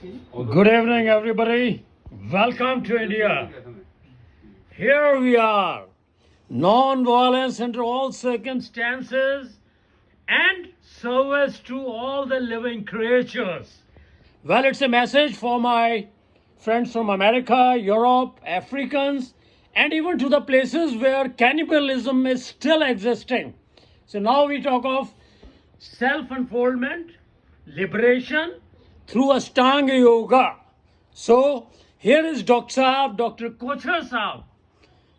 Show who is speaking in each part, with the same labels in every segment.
Speaker 1: Good evening, everybody. Welcome to India. Here we are. Non-violence under all circumstances and service to all the living creatures. Well, it's a message for my friends from America, Europe, Africans, and even to the places where cannibalism is still existing. So now we talk of self-unfoldment, liberation through Ashtanga Yoga. So here is Dr. Saab, Dr. Kochhar Saab.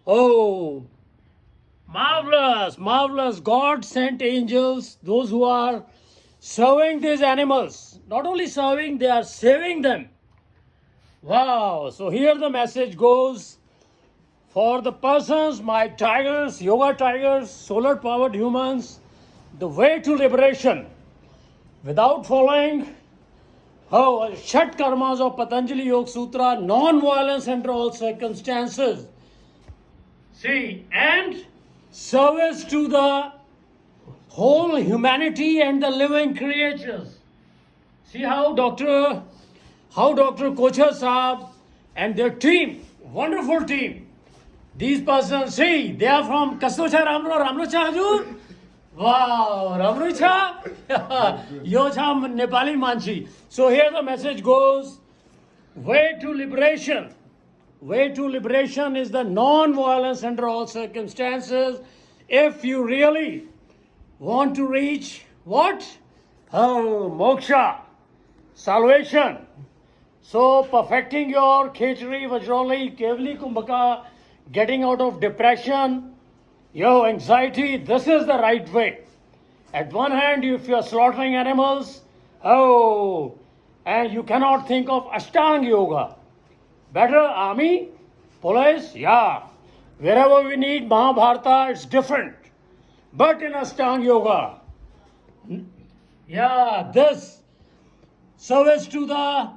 Speaker 1: Oh, marvelous, marvelous. God sent angels, those who are serving these animals. Not only serving, they are saving them. Wow. So here the message goes for the persons, my tigers, yoga tigers, solar powered humans, the way to liberation without following Shat Karmas of Patanjali Yoga Sutra, non-violence under all circumstances. See, and service to the whole humanity and the living creatures. See how Dr. Kochhar Saab and their team, wonderful team. These persons, see, they are from Kastocha Ramrocha Hajur. Wow, Ramrucha, Yocham Nepali Manchi. So here the message goes, way to liberation. Way to liberation is the non-violence under all circumstances. If you really want to reach what? Moksha, salvation. So perfecting your Khetri, Vajroli, Kevli, Kumbhaka, getting out of depression, your anxiety, this is the right way. At one hand, if you are slaughtering animals, and you cannot think of Ashtanga Yoga. Better army, police, yeah. Wherever we need Mahabharata, it's different. But in Ashtanga Yoga, yeah, this service to the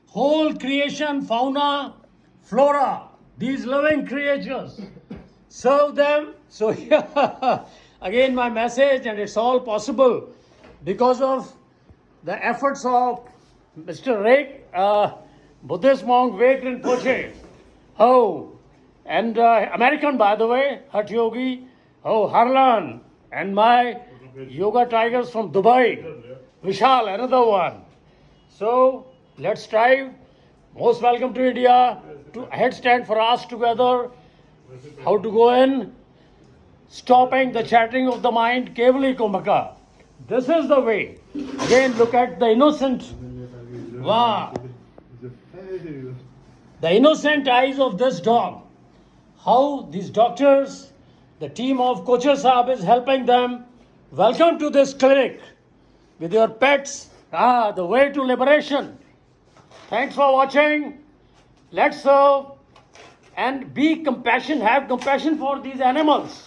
Speaker 1: whole creation, fauna, flora, these living creatures. Serve them. So yeah, again my message, and it's all possible because of the efforts of Mr. Rick, Buddhist monk Vek Rinpoche, and American by the way, Hat Yogi, Harlan, and my yoga tigers from Dubai, Vishal, another one. So let's strive. Most welcome to India. To headstand for us together. How to go in? Stopping the chattering of the mind, Kevali Kumbhaka. This is the way. Again, look at the innocent. Wow. The innocent eyes of this dog. How these doctors, the team of Kochhar Saab is helping them. Welcome to this clinic with your pets. The way to liberation. Thanks for watching. Let's serve and be compassion, have compassion for these animals.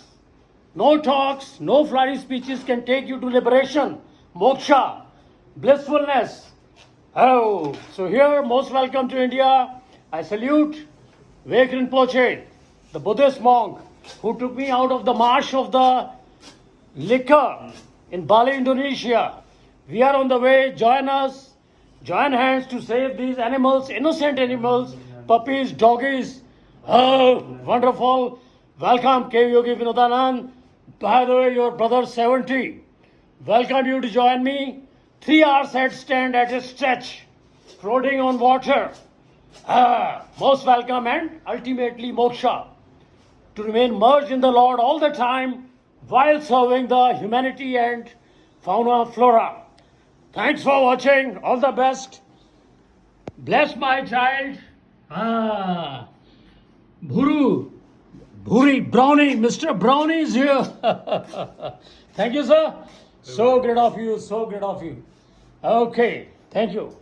Speaker 1: No talks, no flowery speeches can take you to liberation, moksha, blissfulness. So here, most welcome to India. I salute Vek Rinpoche, the Buddhist monk who took me out of the marsh of the liquor in Bali, Indonesia. We are on the way. Join us. Join hands to save these animals, innocent animals, puppies, doggies. Wonderful. Welcome, K. Yogi Vinodanand. By the way, your brother 70. Welcome you to join me. 3 hours headstand at a stretch, floating on water. Most welcome and ultimately moksha. To remain merged in the Lord all the time while serving the humanity and fauna, flora. Thanks for watching. All the best. Bless my child. Bhuri, Brownie, Mr. Brownie is here. Thank you, sir. So great of you, so great of you. Okay, thank you.